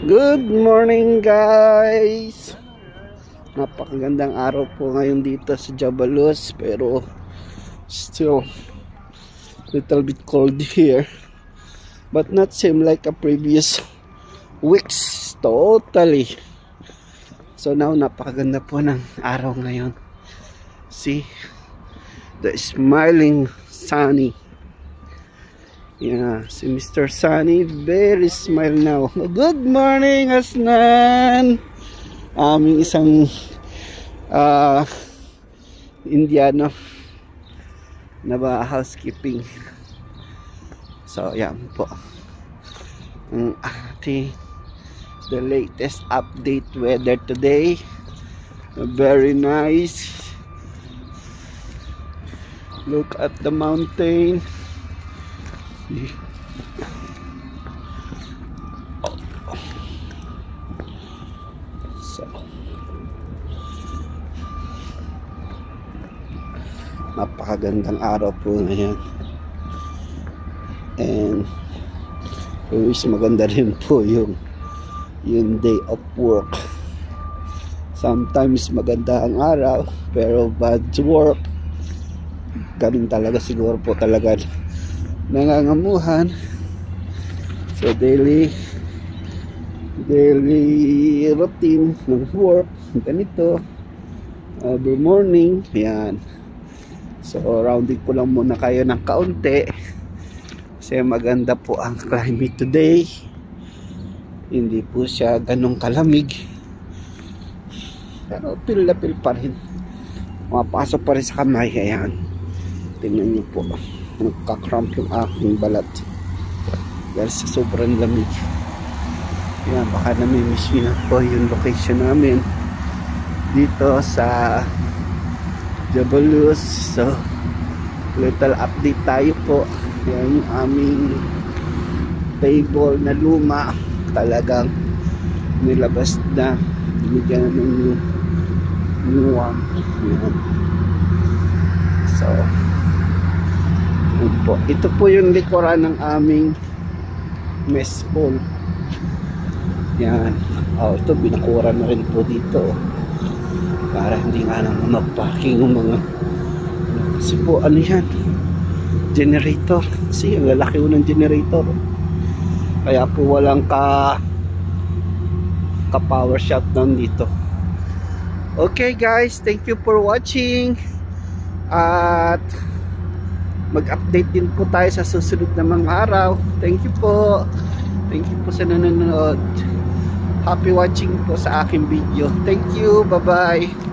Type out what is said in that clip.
Good morning guys. Napakagandang araw po ngayon dito sa Jabalos, pero still little bit cold here, but not same like a previous weeks totally. So now napakaganda po ng araw ngayon. See the smiling sunny. Yeah, si Mr. Sunny very smile now. Good morning Hasnan. Aming isang Indiano na ba housekeeping. So yan po ang ating the latest update weather today. Very nice. Look at the mountain. So napakagandang araw po ngayon, and wish maganda rin po yung day of work. Sometimes maganda ang araw pero bad work. Ganun talaga siguro po talaga nangangamuhan. So daily routine ng work ganito every morning. Yan. So rounding ko lang muna kayo ng kaunti kasi maganda po ang climate today. Hindi po siya ganong kalamig, pero feel na feel pa rin, mapasok pa rin sa kamay. Ayan, tingnan nyo po, nagka-cramp yung aking balat dahil sa sobrang lamig. Yan, baka nami-miss nyo na po yung location namin dito sa Jabalos. So little update tayo po. Yan yung aming table na luma, talagang nilabas na, binigyan ng new one. Yan. So po, ito po yung likuran ng aming mess hall. Yan. Oh, ito binakuran na rin po dito para hindi nga naman mag-parking yung mga, kasi po ano yan, generator. Kasi ang lalaki po ng generator, kaya po walang ka power shutdown dito. Okay guys, thank you for watching, at mag-update din po tayo sa susunod na mga araw. Thank you po sa nanonood. Happy watching po sa aking video. Thank you, bye bye.